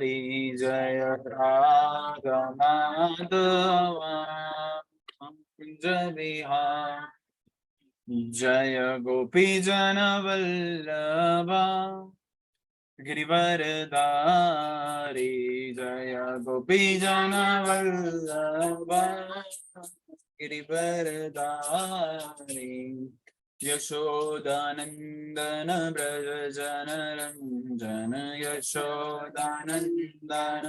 जय राग माधव कुंज विहारी जय गोपी जन वल्लभा गिरिवरधारी जय गोपी जन वल्लभा गिरिवरधारी यशोदानंदन ब्रज जन रंजन यशोदानंदन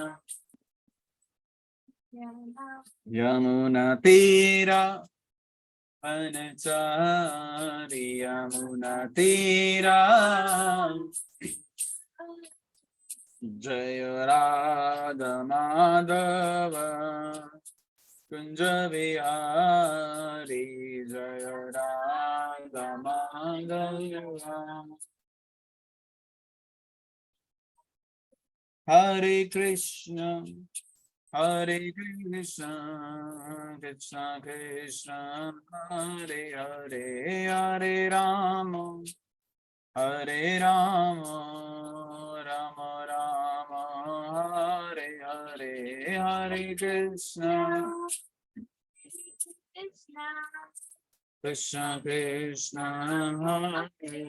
यमुना तीरा वनचारी यमुना तीरा जय राधा माधव कुंज विहारी जय राधा माधव हरे कृष्ण कृष्ण कृष्ण हरे हरे हरे राम राम राम हरे हरे हरे कृष्ण कृष्ण कृष्ण हरे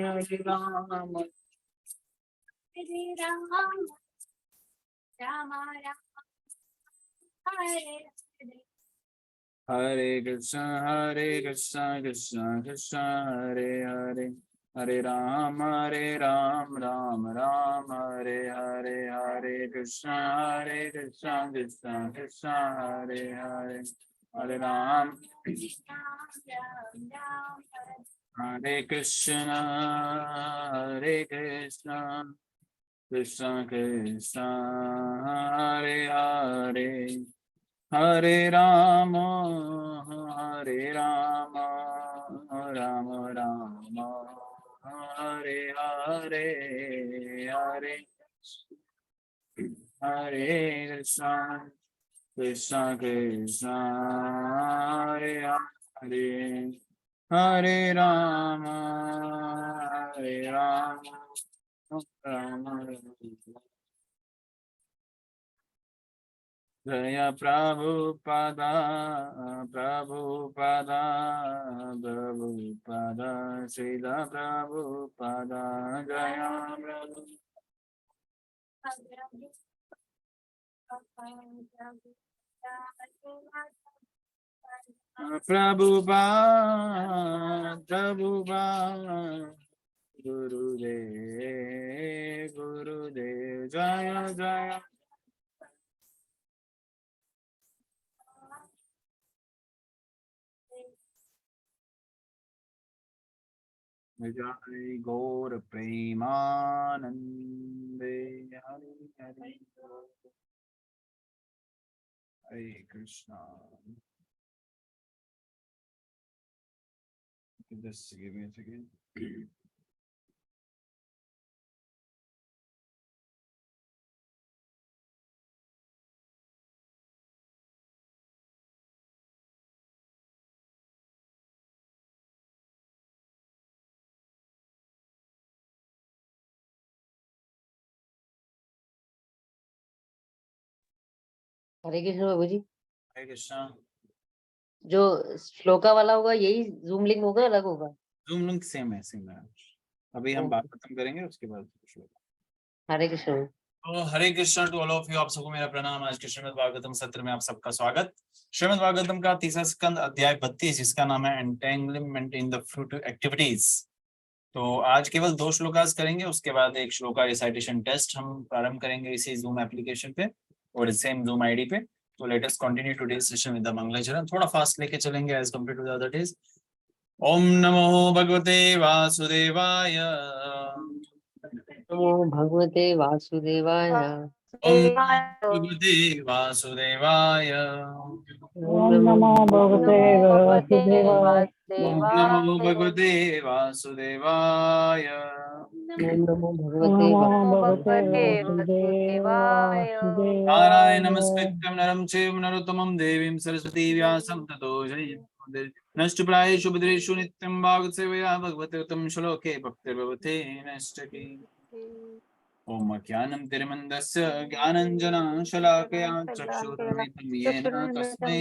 हरे राम हरे कृष्ण कृष्ण कृष्ण हरे हरे हरे राम राम राम हरे हरे हरे कृष्ण कृष्ण कृष्ण हरे हरे हरे राम हरे कृष्ण कृष्ण कृष्ण हरे हरे हरे राम राम राम हरे हरे हरे हरे कृष्ण कृष्ण हरे हरे हरे राम राम जय प्रभुपदा प्रभुपदा प्रभुपदा श्रील प्रभुपदा जय प्रभुपाद गुरुदेव जय जय जय गौर प्रेमानंदे Hare Hare Hare Krishna. Just give me a second. हरे कृष्ण बाबू जी। हरे कृष्णा। जो श्लोका वाला होगा यही जूम लिंक होगा, अलग होगा? जूम लिंक सेम है अभी हम बात खत्म करेंगे उसके बाद Hare Krishna. Hare Krishna to all of you. आप सबको मेरा प्रणाम। आज के श्रीमद् भागवतम सत्र में आप सबका स्वागत। श्रीमद् भागवतम का तीसरा स्कंद अध्याय 32 जिसका नाम है entanglement in the fruit activities. तो आज केवल 2 श्लोकास करेंगे, उसके बाद एक श्लोका रिसाइटेशन टेस्ट हम प्रारंभ करेंगे इसी जूम एप्लीकेशन पे और सेम जूम आईडी पे। तो let us continue today session with the मंगलाचरण। थोड़ा फास्ट लेके चलेंगे as compare to the other days. ओम नमो भगवते वासुदेवाय। नमो भगवते वासुदेवाय। ओम भगवते वासुदेवाय। ओम नमो भगवते वासुदेवाय। ओम नमो भगवते वासुदेवाय। ओम नमो भगवते वासुदेवाय। नारायण नमस्कृत्यं नरं चैव नरोत्तमं देवीं सरस्वती व्यासं ततो जयमुदीरये। नष्टप्रायेषु भद्रेषु नित्यं भागवतसेवया भगवते उत्तम श्लोके भक्तिर्भवते नष्टके। ओम ज्ञानं तिमिरन्दस्य ज्ञानञ्जनं शलाकया चक्षुरुन्मिलितं येन तस्मै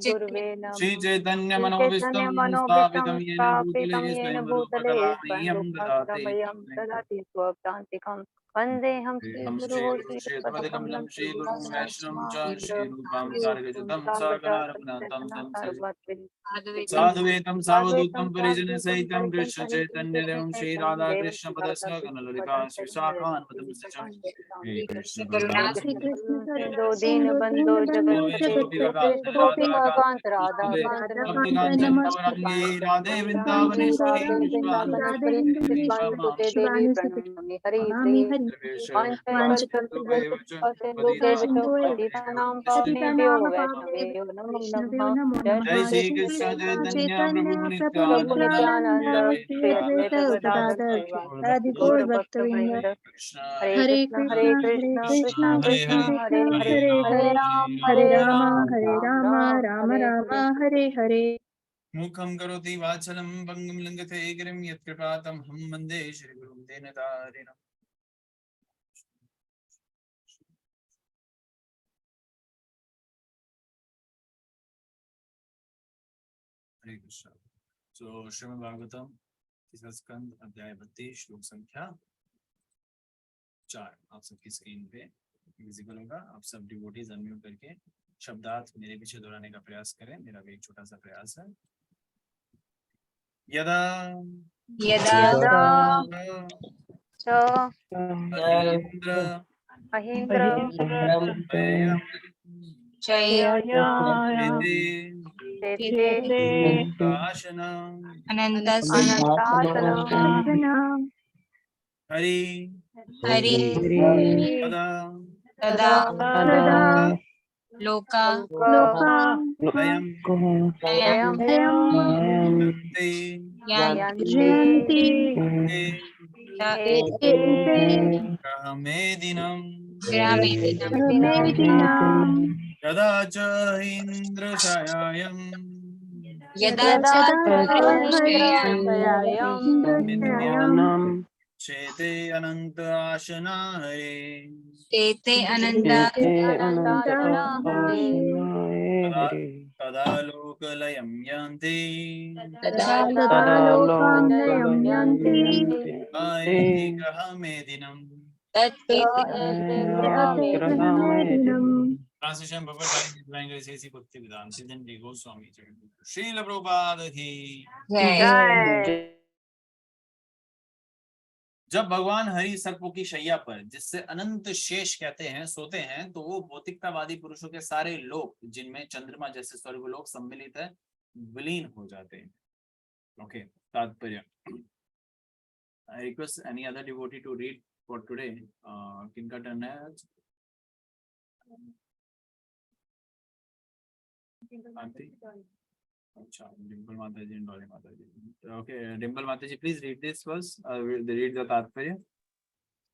गुरुवे नमः। श्रीचैतन्यमनोभीष्टं स्थापितं येन भूतले स्वयं रूपा कदा मह्यं ददाति ददाति स्वप्तान्तिकं वन्देऽहं हम श्रीगुरुः श्रीपदकमलं श्रीगुरुं वैष्णवं च श्रीरूपं सार्वजतं सागरारघुनाथं तं साधुवेदं सावधूतं परिजनसहितं कृष्ण चैतन्यदेवं श्री राधा कृष्ण पदस्य गणललिता श्रीशाखान्वतं श्री कृष्ण करुणा श्री कृष्ण सिंधु दीनबन्धो जगत्पते गोपिकान्त राधाकान्त तप्त राधाकांत कांचन नमस्ते गौरांगी राधे वृंदावनेश्वरी राधे देवी वृंदावनेश्वरी शिवानी सती नमामि हरि वाञ्छकल्पतरुभ्यश्च पतितानां पावनेभ्यो पतितनां वैष्णवेभ्यो पावनेभ्यो नमो वैष्णवेभ्यो नमः। नमो जय जय नमः श्री श्री श्री कृष्ण कृष्ण चैतन्य चैतन्य प्रभु प्रभु नित्यानंद नित्यानंद श्री श्री अद्वैत अद्वैत गदाधर गदाधर श्रीवासादि श्रीवासादि गौर गौर भक्तवृंद भक्तवृंद कृष्ण हरे हरे कृष्ण हरे कृष्ण कृष्ण कृष्ण हरे कृष्ण कृष्ण हरे हरे कृष्ण हरे हरे हरे हरे राम हरे हरे राम राम हरे राम राम राम राम हरे राम हरे। हरे हरे। मुखं करोति वाचलं भङ्गं लिङ्गते गिरिं यत्कृपातं हं वन्दे श्रीगुरुं दीनतारिणम् हरे कृष्ण। सो श्रीमद् भागवतम तीसरा स्कंद अध्याय 32 श्लोक संख्या 4 आप सबकी स्क्रीन पे विजिबल होगा। आप सब डिवोटीज अनम्यूट करके शब्दार्थ मेरे पीछे दोहराने का प्रयास करें। मेरा भी एक छोटा सा प्रयास है। यदा यदा च महेन्द्र महेन्द्र स्वयं शय्यायां स्थिते स्थिते अनन्तासनं अनन्तासनं हरि हरि तदा तदा सदा लोका लयं लयं यन्ति यान्ति जयन्ति ते एते ग्रहमेदिनं मेदिनाम् यदा च इन्द्रशयायं यदा यदा च हरीन्द्रशयायां विद्यां चेते अनन्त आशना हरे एते अनन्तासना हरे तदा तदा लोकलयं यान्ति तदा तदा लोकालयं लोकालयं यान्ति आयति ग्रहमेदिनम् यते ग्रहमेदिनम्। Translation Baba Bhai language is Bhakti Vedanta Siddhanta Goswami Srila Prabhupada की जय। जब भगवान हरि सर्पों की शैया पर जिससे अनंत शेष कहते हैं सोते हैं तो वो भौतिकतावादी पुरुषों के सारे लोक जिनमें चंद्रमा जैसे स्वर्गलोक सम्मिलित है विलीन हो जाते हैं। ओके तात्पर्य I request any other devotee to read for today. किनका टर्न है आज? आंटी? अच्छा डिम्पल माता जी डॉली माता जी। ओके डिम्पल माता ji please read this first read the तात्पर्य।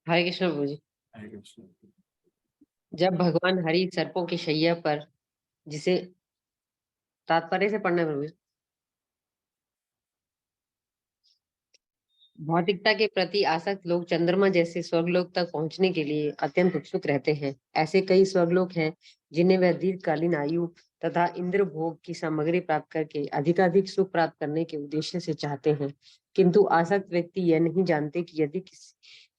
हरे कृष्ण प्रभु जी। हरे कृष्ण। जब भगवान हरि सर्पों की शैया पर जिसे तात्पर्य से पढ़ना है प्रभु जी। भौतिकता के प्रति आसक्त लोग चंद्रमा जैसे स्वर्गलोक तक पहुंचने के लिए अत्यंत उत्सुक रहते हैं। ऐसे कई स्वर्गलोक हैं जिन्हें वह दीर्घकालीन आयु तथा इंद्र भोग की सामग्री प्राप्त करके अधिकाधिक सुख प्राप्त करने के उद्देश्य से चाहते हैं, किंतु आसक्त व्यक्ति यह नहीं जानते कि यदि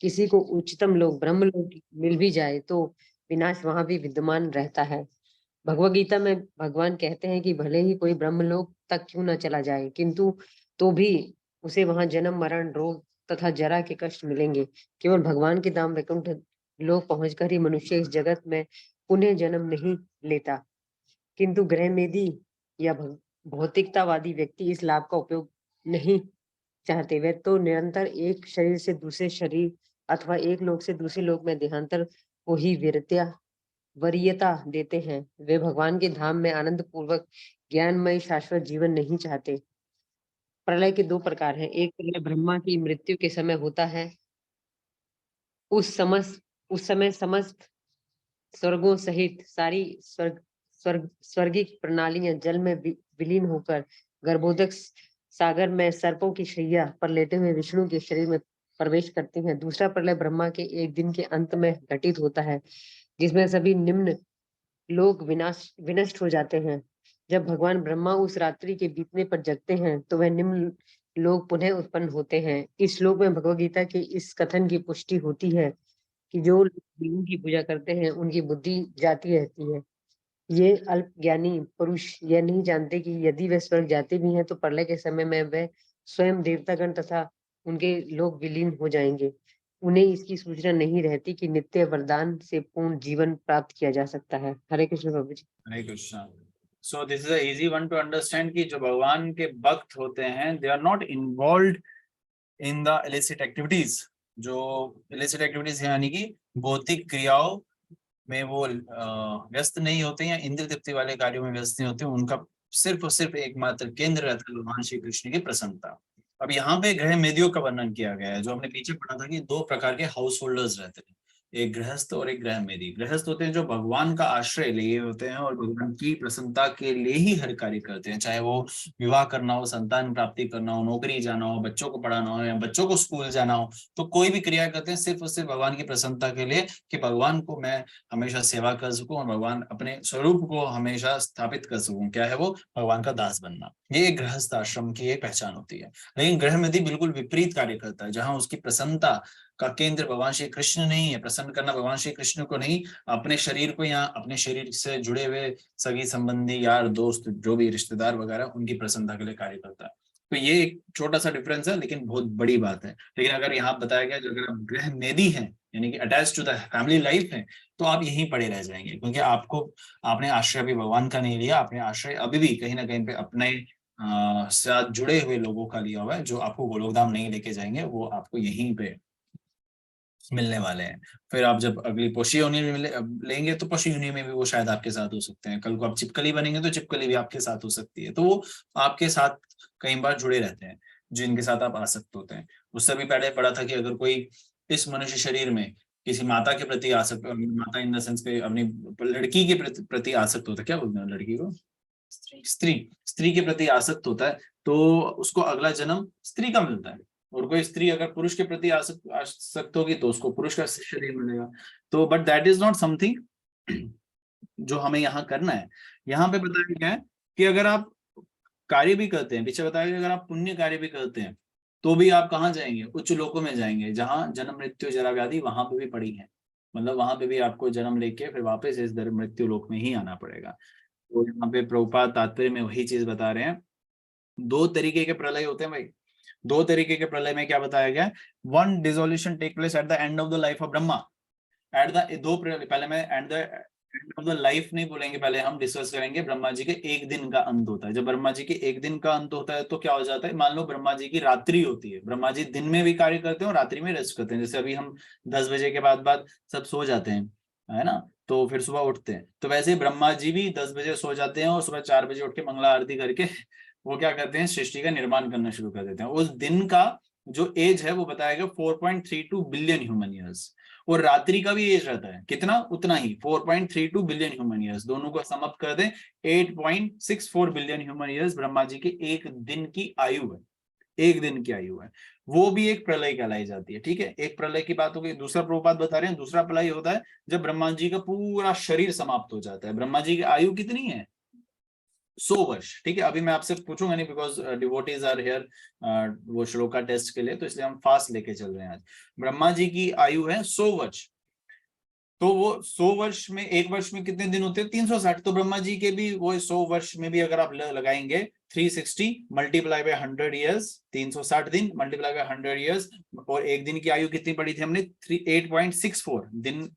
किसी को उच्चतम लोक ब्रह्मलोक मिल भी जाए तो विनाश वहां भी विद्यमान रहता है। भगवद गीता में भगवान कहते हैं कि भले ही कोई ब्रह्मलोक तक क्यों न चला जाए, किंतु तो भी उसे वहां जन्म मरण रोग तथा जरा के कष्ट मिलेंगे। केवल भगवान के धाम वैकुंठ लोक पहुंचकर ही मनुष्य इस जगत में पुनः जन्म नहीं लेता, किंतु ग्रह मेदी या भौतिकतावादी व्यक्ति इस लाभ का उपयोग नहीं चाहते। वे तो निरंतर एक शरीर से दूसरे शरीर अथवा एक लोक से दूसरे लोक में देहांतर को ही वरीयता देते हैं। वे भगवान के धाम में आनंद पूर्वक ज्ञानमय शाश्वत जीवन नहीं चाहते। प्रलय के दो प्रकार हैं। एक प्रलय ब्रह्मा की मृत्यु के समय होता है। उस समय समस्त स्वर्गों सहित सारी स्वर्गिक प्रणालियां जल में विलीन होकर गर्भोदक सागर में सर्पों की शैया पर लेटे हुए विष्णु के शरीर में प्रवेश करती हैं। दूसरा प्रलय ब्रह्मा के एक दिन के अंत में घटित होता है, जिसमें सभी निम्न लोग विनष्ट हो जाते हैं। जब भगवान ब्रह्मा उस रात्रि के बीतने पर जगते हैं तो वह निम्न लोग पुनः उत्पन्न होते हैं। इस श्लोक में भगवद गीता के इस कथन की पुष्टि होती है कि जो लोग देवों की पूजा करते हैं उनकी बुद्धि जाती रहती है। ये अल्प ज्ञानी पुरुष यह नहीं जानते कि यदि वे स्वर्ग जाते भी हैं तो प्रलय के समय में वे स्वयं देवतागण तथा उनके लोग विलीन हो जाएंगे। उन्हें इसकी सूचना नहीं रहती कि नित्य वरदान से पूर्ण जीवन प्राप्त किया जा सकता है। हरे कृष्ण प्रभु जी। Hare Krishna. So this is a easy one to understand कि जो भगवान के भक्त होते हैं they are not involved in the illicit activities. जो इलिसिट एक्टिविटीज यानी कि भौतिक क्रियाओं में वो व्यस्त नहीं होते या इंद्र तृप्ति वाले कार्यों में व्यस्त नहीं होते। उनका सिर्फ और सिर्फ एकमात्र केंद्र रहता है भगवान श्री कृष्ण की प्रसन्नता। अब यहाँ पे ग्रह मेदियों का वर्णन किया गया है। जो हमने पीछे पढ़ा था कि दो प्रकार के हाउस होल्डर्स रहते हैं, एक गृहस्थ और एक ग्रह मेदी। गृहस्थ होते हैं जो भगवान का आश्रय लिए होते हैं और भगवान की प्रसन्नता के लिए ही हर कार्य करते हैं, चाहे वो विवाह करना हो, संतान प्राप्ति करना हो, नौकरी जाना हो, बच्चों को पढ़ाना हो या बच्चों को स्कूल जाना हो। तो कोई भी क्रिया करते हैं सिर्फ और सिर्फ भगवान की प्रसन्नता के लिए कि भगवान को मैं हमेशा सेवा कर सकूं और भगवान अपने स्वरूप को हमेशा स्थापित कर सकूं। क्या है वो? भगवान का दास बनना। ये एक गृहस्थ आश्रम की एक पहचान होती है। लेकिन ग्रह मेदी बिल्कुल विपरीत कार्य करता है, जहां उसकी प्रसन्नता का केंद्र भगवान श्री कृष्ण नहीं है। प्रसन्न करना भगवान श्री कृष्ण को नहीं, अपने शरीर को या अपने शरीर से जुड़े हुए सगी संबंधी, यार, दोस्त, जो भी रिश्तेदार वगैरह, उनकी प्रसन्नता के लिए कार्य करता है। तो ये एक छोटा सा डिफरेंस है, लेकिन बहुत बड़ी बात है। लेकिन अगर यहाँ बताया गया जो अगर आप गृह मेदी हैं यानी कि attach to the family life है, तो आप यहीं पड़े रह जाएंगे, क्योंकि आपने आश्रय भी भगवान का नहीं लिया। आपने आश्रय अभी भी कहीं ना कहीं पे अपने साथ जुड़े हुए लोगों का लिया हुआ है, जो आपको गोलोकधाम नहीं लेके जाएंगे, वो आपको यहीं पे मिलने वाले हैं। फिर आप जब अगली पोषी योनि में लेंगे तो पोषी योनि में भी वो शायद आपके साथ हो सकते हैं। कल को आप चिपकली बनेंगे तो चिपकली भी आपके साथ हो सकती है। तो वो आपके साथ कई बार जुड़े रहते हैं, जिनके साथ आप आसक्त होते हैं। उससे भी पहले पढ़ा था कि अगर कोई इस मनुष्य शरीर में किसी माता के प्रति आसक्त, माता इन द सेंस पे अपनी लड़की के प्रति आसक्त होता है, क्या बोलते हैं लड़की को? स्त्री के प्रति आसक्त होता है, तो उसको अगला जन्म स्त्री का मिलता है। और कोई स्त्री अगर पुरुष के प्रति आसक्त होगी तो उसको पुरुष का शरीर मिलेगा। तो but that is not something जो हमें यहाँ करना है। यहाँ पे बताया गया है कि अगर आप कार्य भी करते हैं, पीछे बताया गया अगर आप पुण्य कार्य भी करते हैं तो भी आप कहाँ जाएंगे? उच्च लोकों में जाएंगे, जहाँ जन्म मृत्यु जरा व्याधि वहां पे भी पड़ी है। मतलब वहां पे भी आपको जन्म लेके फिर वापस इस मृत्यु लोक में ही आना पड़ेगा। तो यहाँ पे प्रभुपाद तात्पर्य में वही चीज बता रहे हैं। दो तरीके के प्रलय होते हैं भाई। दो तरीके के प्रलय में क्या बताया गया? One dissolution take place at the end of the life of Brahma. At the दो पहले मैं at the end of the life नहीं बोलेंगे, पहले हम डिस्कस करेंगे ब्रह्मा जी के एक दिन का अंत होता है। जब ब्रह्मा जी के एक दिन का अंत होता है तो क्या हो जाता है? मान लो ब्रह्मा जी की रात्रि होती है, ब्रह्मा जी दिन में भी कार्य करते हैं और रात्रि में रेस्ट करते हैं। जैसे अभी हम 10 बजे के बाद सब सो जाते हैं, है ना, तो फिर सुबह उठते हैं। तो वैसे ब्रह्मा जी भी 10 बजे सो जाते हैं और सुबह 4 बजे उठ के मंगला आरती करके वो क्या करते हैं? सृष्टि का निर्माण करना शुरू कर देते हैं। उस दिन का जो एज है वो बताया गया 4.32 बिलियन ह्यूमन ईयर्स। और रात्रि का भी एज रहता है कितना? उतना ही 4.32 बिलियन ह्यूमन ईयर्स। दोनों को समाप्त कर दें 8.64 billion human ears Brahma ji के एक दिन की आयु है। एक दिन की आयु है, वो भी एक प्रलय कहलाई जाती है। ठीक है, एक प्रलय की बात हो गई। दूसरा प्रभुपाद बता रहे हैं दूसरा प्रलय होता है जब ब्रह्मा जी का पूरा शरीर समाप्त हो जाता है। ब्रह्मा जी की आयु कितनी है? 100 वर्ष। ठीक है, अभी मैं आपसे पूछूंगा नहीं बिकॉज डिवोटीज आर हियर वो श्लोका टेस्ट के लिए, तो इसलिए हम फास्ट लेके चल रहे हैं आज। ब्रह्मा जी की आयु है 100 वर्ष। तो वो 100 वर्ष में, एक वर्ष में कितने दिन होते हैं? 360। तो ब्रह्मा जी के भी वो 100 वर्ष में भी अगर आप लगाएंगे 360 मल्टीप्लाई बाय 100 ईयर्स, 360 दिन मल्टीप्लाई बाय 100 ईयर्स, और एक दिन की आयु कितनी पड़ी थी हमने? 8.64 दिन,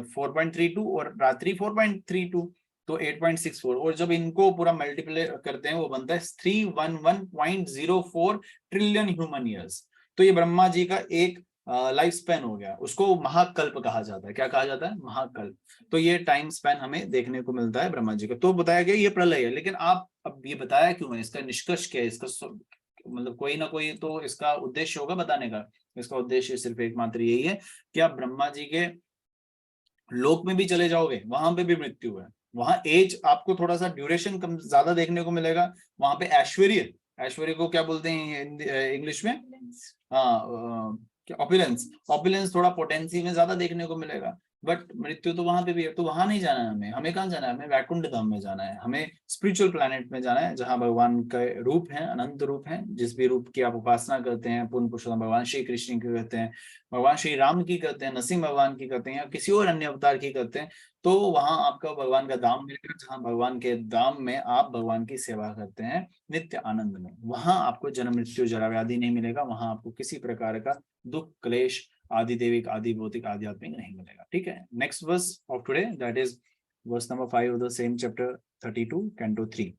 4.32 और रात्रि 4.32, तो 8.64। और जब इनको पूरा मल्टीप्लाई करते हैं वो बनता है 311.04 ट्रिलियन ह्यूमन ईयर्स। तो ये ब्रह्मा जी का एक लाइफ स्पैन हो गया। उसको महाकल्प कहा जाता है। क्या कहा जाता है? महाकल्प। तो ये टाइम स्पैन हमें देखने को मिलता है ब्रह्मा जी का। तो बताया गया ये प्रलय है। लेकिन आप अब ये बताया क्यों है? इसका निष्कर्ष क्या है? इसका मतलब कोई ना कोई तो इसका उद्देश्य होगा बताने का। इसका उद्देश्य सिर्फ एकमात्र यही है कि आप ब्रह्मा जी के लोक में भी चले जाओगे, वहां पे भी मृत्यु है। वहां एज आपको थोड़ा सा ड्यूरेशन कम ज्यादा देखने को मिलेगा। वहां पे ऐश्वर्य, ऐश्वर्य को क्या बोलते हैं इंग्लिश में? हाँ, ऑपुलेंस थोड़ा पोटेंसी में ज्यादा देखने को मिलेगा, बट मृत्यु तो वहां पे भी है। तो वहां नहीं जाना है हमें। हमें कहाँ जाना है? हमें वैकुंठ धाम में जाना है, हमें स्पिरिचुअल प्लैनेट में जाना है, जहाँ भगवान के रूप हैं, अनंत रूप हैं। जिस भी रूप की आप उपासना करते हैं, पूर्ण पुरुषोत्तम भगवान श्री कृष्ण की करते हैं, भगवान श्री राम की करते हैं, नरसिंह भगवान की करते हैं, या किसी और अन्य अवतार की करते हैं, तो वहां आपका भगवान का धाम मिलेगा, जहाँ भगवान के धाम में आप भगवान की सेवा करते हैं नित्य आनंद में। वहां आपको जन्म मृत्यु जरा व्याधि नहीं मिलेगा, वहां आपको किसी प्रकार का दुख क्लेश आदि देविक आदि भौतिक आध्यात्मिक नहीं मिलेगा। ठीक है, next verse of today, that is verse number 5 of the same chapter 32 canto 3।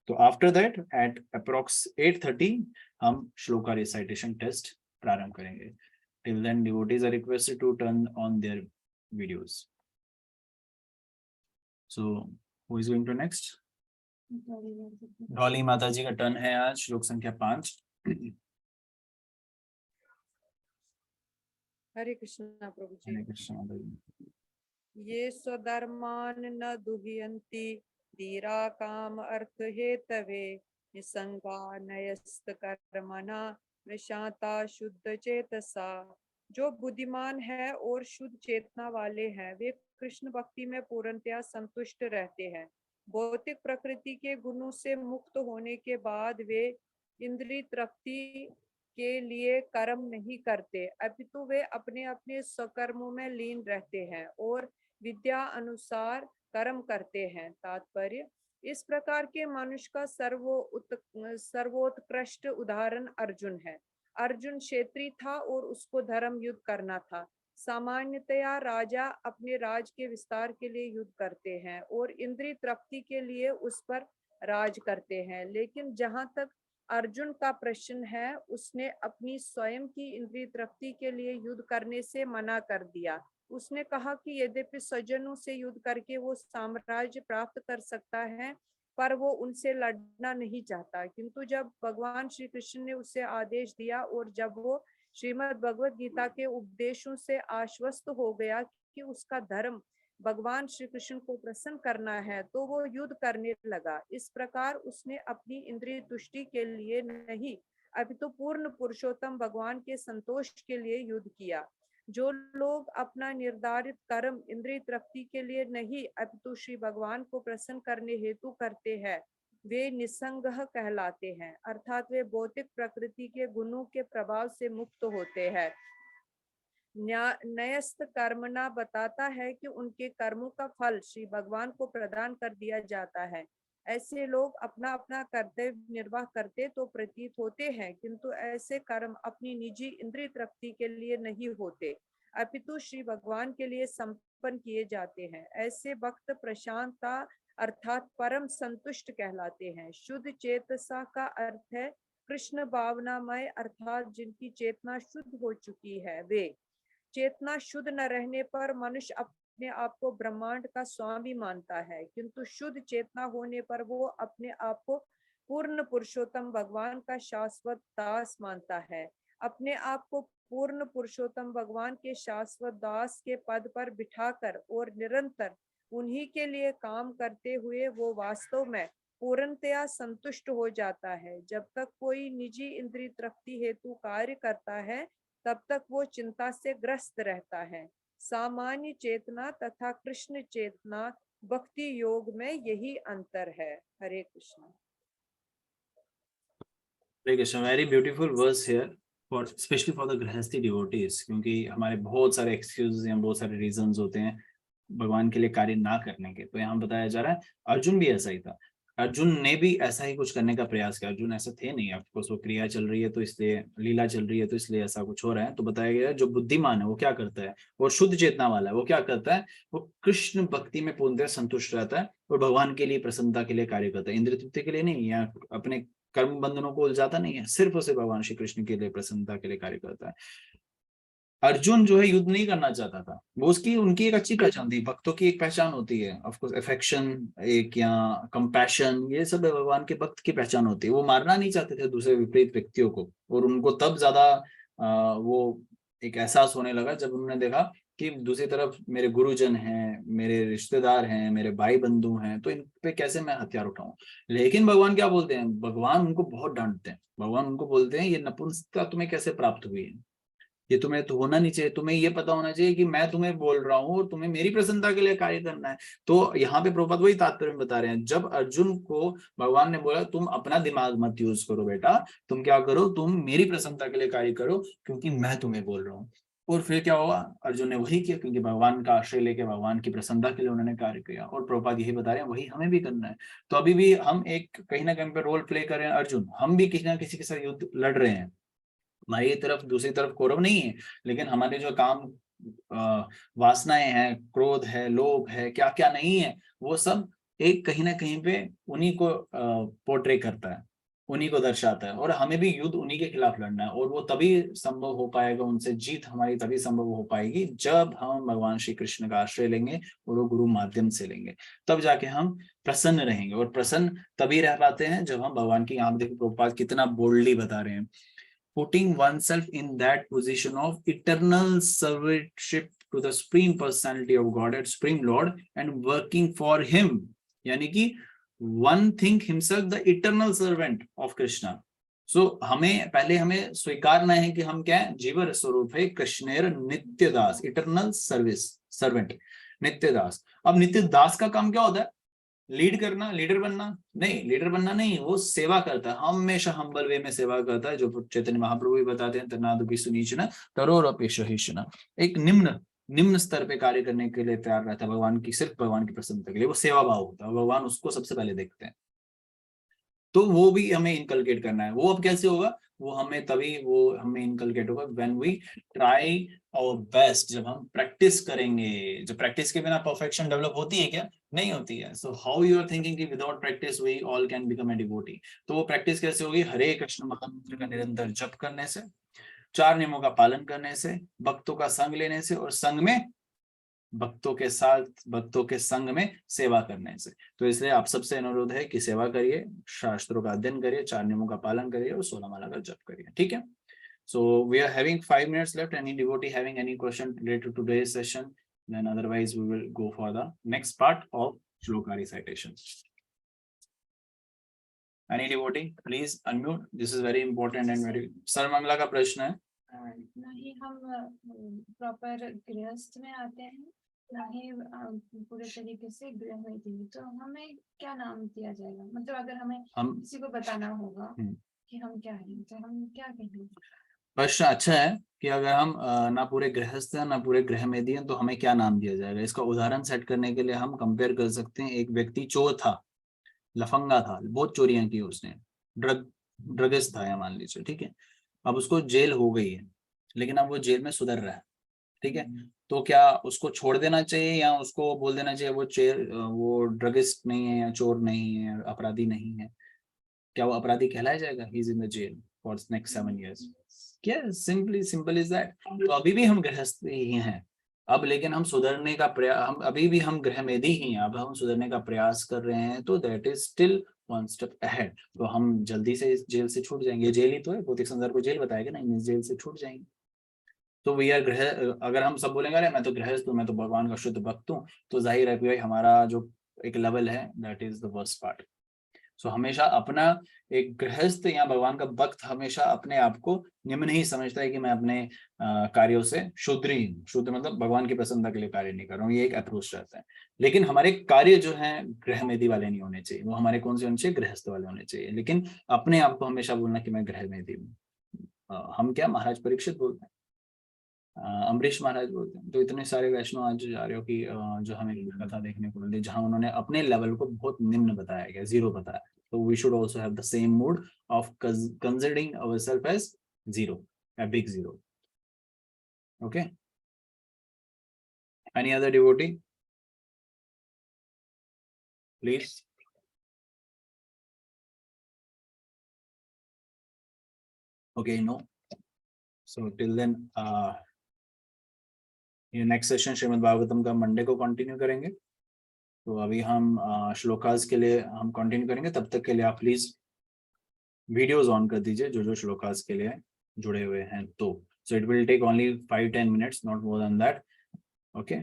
तो आफ्टर दैट एट अप्रोक्स 8:30 हम श्लोका रिसाइटेशन टेस्ट प्रारंभ करेंगे। Till then devotees are requested to turn on their videos. So who is going to next? Dolly माता जी का turn है आज, श्लोक संख्या 5। हरे कृष्णा प्रभु जी। हरे कृष्ण माता जी। ये स्वधर्मान न दुह्यन्ति धीरा काम अर्थ हेतवे निसंगा नयस्त कर्मणा प्रशांता शुद्ध चेतसा। जो बुद्धिमान है और शुद्ध चेतना वाले हैं, वे कृष्ण भक्ति में पूर्णतया संतुष्ट रहते हैं। भौतिक प्रकृति के गुणों से मुक्त होने के बाद वे इंद्रिय तृप्ति के लिए कर्म नहीं करते, अपितु वे अपने अपने स्वकर्मों में लीन रहते हैं और विद्या अनुसार कर्म करते हैं। तात्पर्य, इस प्रकार के मनुष्य का सर्वोत्कृष्ट उदाहरण अर्जुन है। अर्जुन क्षेत्रीय था और उसको धर्म युद्ध करना था। सामान्यतया राजा अपने राज के विस्तार के लिए युद्ध करते हैं और इंद्रिय तृप्ति के लिए उस पर राज करते हैं, लेकिन जहां तक अर्जुन का प्रश्न है, उसने अपनी स्वयं की इंद्रिय तृप्ति के लिए युद्ध करने से मना कर दिया। उसने कहा कि यद्यपि स्वजनों से युद्ध करके वो साम्राज्य प्राप्त कर सकता है, पर वो उनसे लड़ना नहीं चाहता। किंतु जब भगवान श्री कृष्ण ने उसे आदेश दिया और जब वो श्रीमद् भगवद गीता के उपदेशों से आश्वस्त हो गया कि उसका धर्म भगवान श्री कृष्ण को प्रसन्न करना है, तो वो युद्ध करने लगा। इस प्रकार उसने अपनी इंद्रिय तुष्टि के लिए नहीं, अपितु पूर्ण पुरुषोत्तम भगवान के संतोष के लिए युद्ध किया। जो लोग अपना निर्धारित कर्म इंद्रिय तृप्ति के लिए नहीं, अपितु श्री भगवान को प्रसन्न करने हेतु करते हैं, वे निसंग कहलाते हैं, अर्थात वे भौतिक प्रकृति के गुणों के प्रभाव से मुक्त होते हैं। नयस्त कर्मणा बताता है कि उनके कर्मों का फल श्री भगवान को प्रदान कर दिया जाता है। ऐसे लोग अपना अपना कर्तव्य निर्वाह करते तो प्रतीत होते हैं, किंतु ऐसे कर्म अपनी निजी इंद्रिय तृप्ति के लिए नहीं होते, अपितु श्री भगवान के लिए संपन्न किए जाते हैं। ऐसे भक्त प्रशांता अर्थात परम संतुष्ट कहलाते हैं। शुद्ध चेतसा का अर्थ है कृष्ण भावनामय, अर्थात जिनकी चेतना शुद्ध हो चुकी है। वे चेतना शुद्ध न रहने पर मनुष्य अपने आप को ब्रह्मांड का स्वामी मानता है, किंतु शुद्ध चेतना होने पर वो अपने आप को पूर्ण पुरुषोत्तम भगवान का शाश्वत दास मानता है। अपने आप को पूर्ण पुरुषोत्तम भगवान के शाश्वत दास के पद पर बिठाकर और निरंतर उन्हीं के लिए काम करते हुए वो वास्तव में पूर्णतया संतुष्ट हो जाता है। जब तक कोई निजी इंद्रिय तृप्ति हेतु कार्य करता है, तब तक वो चिंता से ग्रस्त रहता है। सामान्य चेतना तथा कृष्ण चेतना भक्ति योग में यही अंतर है। Hare Krishna. Hare Krishna. Very beautiful verse here for specially for the गृहस्थी डिवोटीज, क्योंकि हमारे बहुत सारे एक्सक्यूजेस या बहुत सारे रीजंस होते हैं भगवान के लिए कार्य ना करने के। तो यहाँ बताया जा रहा है अर्जुन भी ऐसा ही था। अर्जुन ने भी ऐसा ही कुछ करने का प्रयास किया। अर्जुन ऐसा थे नहीं, आपको वो क्रिया चल रही है तो इसलिए, लीला चल रही है तो इसलिए ऐसा कुछ हो रहा है। तो बताया गया जो बुद्धिमान है वो क्या करता है, और शुद्ध चेतना वाला है वो क्या करता है, वो कृष्ण भक्ति में पूर्णतः संतुष्ट रहता है और भगवान के लिए प्रसन्नता के लिए कार्य करता है, इंद्रिय तृप्ति के लिए नहीं, या अपने कर्म बंधनों को उलझाता नहीं है, सिर्फ उसे भगवान श्री कृष्ण के लिए प्रसन्नता के लिए कार्य करता है। अर्जुन जो है युद्ध नहीं करना चाहता था, वो उसकी उनकी एक अच्छी पहचान थी। भक्तों की एक पहचान होती है, ऑफ कोर्स अफेक्शन एक या कंपैशन, ये सब भगवान के भक्त की पहचान होती है। वो मारना नहीं चाहते थे दूसरे विपरीत व्यक्तियों को, और उनको तब ज्यादा वो एक एहसास होने लगा जब उन्होंने देखा कि दूसरी तरफ मेरे गुरुजन हैं, मेरे रिश्तेदार हैं, मेरे भाई बंधु हैं, तो इन पे कैसे मैं हथियार उठाऊं। लेकिन भगवान क्या बोलते हैं, भगवान उनको बहुत डांटते हैं। भगवान उनको बोलते हैं ये नपुंसकता तुम्हें कैसे प्राप्त हुई है, ये तुम्हें तो होना नहीं चाहिए, तुम्हें ये पता होना चाहिए कि मैं तुम्हें बोल रहा हूँ और तुम्हें मेरी प्रसन्नता के लिए कार्य करना है। तो यहाँ पे प्रभुपाद वही तात्पर्य में बता रहे हैं, जब अर्जुन को भगवान ने बोला तुम अपना दिमाग मत यूज करो बेटा, तुम क्या करो, तुम मेरी प्रसन्नता के लिए कार्य करो क्योंकि मैं तुम्हें बोल रहा हूँ। और फिर क्या हुआ, अर्जुन ने वही किया क्योंकि भगवान का आश्रय लेके भगवान की प्रसन्नता के लिए उन्होंने कार्य किया। और प्रभुपाद यही बता रहे हैं वही हमें भी करना है। तो अभी भी हम एक कहीं ना कहीं पे रोल प्ले कर रहे हैं अर्जुन, हम भी किसी ना किसी के साथ युद्ध लड़ रहे हैं। हमारी तरफ दूसरी तरफ कौरव नहीं है, लेकिन हमारे जो काम वासनाएं हैं, क्रोध है, लोभ है, क्या क्या नहीं है, वो सब एक कहीं ना कहीं पे उन्हीं को पोर्ट्रे करता है, उन्हीं को दर्शाता है। और हमें भी युद्ध उन्हीं के खिलाफ लड़ना है। और वो तभी संभव हो पाएगा, उनसे जीत हमारी तभी संभव हो पाएगी जब हम भगवान श्री कृष्ण का आश्रय लेंगे और वो गुरु माध्यम से लेंगे, तब जाके हम प्रसन्न रहेंगे। और प्रसन्न तभी रह पाते हैं जब हम भगवान की, यहाँ देखो प्रभुपाद कितना बोल्डली बता रहे हैं, putting oneself in that position of eternal servitorship to the Supreme Personality of Godhead, Supreme Lord, and working for Him. यानी कि one think himself the eternal servant of Krishna. So हमें पहले हमें स्वीकारना है कि हम क्या है, जीवर स्वरूप है कृष्णेर नित्य दास, इटरनल सर्विस सर्वेंट, नित्य दास। अब नित्य दास का काम क्या होता है, लीड करना, लीडर बनना नहीं, लीडर बनना नहीं, वो सेवा करता है, हमेशा हम्बल वे में सेवा करता है। जो चैतन्य महाप्रभु भी बताते हैं, तनादुपि सुनीचना तरोरपि सहिष्णुना, एक निम्न स्तर पे कार्य करने के लिए तैयार रहता है भगवान की, सिर्फ भगवान की प्रसन्नता के लिए, वो सेवा भाव होता है, भगवान उसको सबसे पहले देखते हैं। तो वो भी हमें इनकलकेट करना है। वो अब कैसे होगा, वो हमें तभी वो हमें इनकलकेट होगा when we try our best, जब हम प्रैक्टिस करेंगे। जब प्रैक्टिस के बिना परफेक्शन डेवलप होती है क्या, नहीं होती है। So how you are thinking कि without practice we all can become a devotee. तो वो प्रैक्टिस कैसे होगी, हरे कृष्ण महामंत्र का निरंतर जप करने से, 4 नियमों का पालन करने से, भक्तों का संग लेने से, और संग में भक्तों के साथ, भक्तों के संग में सेवा करने से। तो इसलिए आप सबसे अनुरोध है कि सेवा करिए, शास्त्रों का अध्ययन करिए, 4 नियमों का पालन करिए और 16 माला का जप करिए। ठीक है। So we are having 5 minutes left. Any devotee having any question related to today's session? Then otherwise we will go for the next part of Shlokari citation. Any devotee, please unmute. This is very important and very. Sarvamangala का प्रश्न है। नहीं हम proper गृहस्थ में आते हैं, ना ही पूरे तरीके से गृह में दी, तो हमें क्या नाम दिया जाएगा, मतलब अगर हमें किसी को बताना होगा कि हम क्या हैं, तो हम क्या कहेंगे? प्रश्न अच्छा है कि अगर हम ना पूरे गृहस्थ हैं ना पूरे गृह में दिए तो हमें क्या नाम दिया जाएगा। इसका उदाहरण सेट करने के लिए हम कंपेयर कर सकते हैं, एक व्यक्ति चोर था, लफंगा था, बहुत चोरियां की उसने, ड्रगिस्ट था या मान लीजिए, ठीक है। अब उसको जेल हो गई है, लेकिन अब वो जेल में सुधर रहा है, ठीक है। तो क्या उसको छोड़ देना चाहिए या उसको बोल देना चाहिए वो ड्रगिस्ट नहीं है या चोर नहीं है, अपराधी नहीं है? क्या वो अपराधी कहलाया जाएगा? He is in the jail for next 7 years। क्या सिंपल इज दैट। तो अभी भी हम गृहस्थ ही हैं अब, लेकिन हम सुधरने का प्रयास, हम अभी भी हम गृहमेधी ही हैं, अब हम सुधरने का प्रयास कर रहे हैं, तो that is still 1 step ahead। तो हम जल्दी से इस जेल से छूट जाएंगे। जेल ही तो है, भौतिक संसार को जेल बताएगा ना, इस जेल से छूट जाएंगे। तो वी आर गृह, अगर हम सब बोलेंगे अरे मैं तो गृहस्थ हूँ, मैं तो भगवान का शुद्ध भक्त हूँ, तो जाहिर है कि भाई हमारा जो एक लेवल है that is the worst part. So हमेशा अपना एक गृहस्थ या भगवान का भक्त हमेशा अपने आप को निम्न ही समझता है कि मैं अपने कार्यों से शुद्र ही हूँ। शुद्ध मतलब भगवान की प्रसन्नता के लिए कार्य नहीं कर रहा हूँ, ये एक अप्रोच रहता है। लेकिन हमारे कार्य जो है गृहमेधी वाले नहीं होने चाहिए, वो हमारे कौन से होने चाहिए, गृहस्थ वाले होने चाहिए। लेकिन अपने आप को हमेशा बोलना कि मैं गृहमेधी हूँ। हम क्या, महाराज परीक्षित बोलते हैं, अम्बरीश महाराज बोलते हैं। तो इतने सारे वैष्णव आज जा रहे हो कि जो हमें कथा देखने को मिलती है जहाँ उन्होंने अपने लेवल को बहुत निम्न बताया गया, 0 बताया। तो we should also have the same mood of considering ourselves as 0, a big 0। Okay, any other devotee, please? Okay, no, so till then ये नेक्स्ट सेशन श्रीमद् भागवतम का मंडे को कंटिन्यू करेंगे। तो अभी हम श्लोकास के लिए हम कंटिन्यू करेंगे, तब तक के लिए आप प्लीज वीडियोस ऑन कर दीजिए जो श्लोकास के लिए जुड़े हुए हैं। तो so it will take only 5-10 minutes, not more than that. Okay,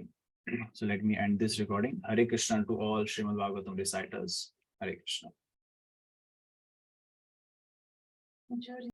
so let me end this recording. Hare Krishna to all Shrimad Bhagavatam reciters. Hare Krishna.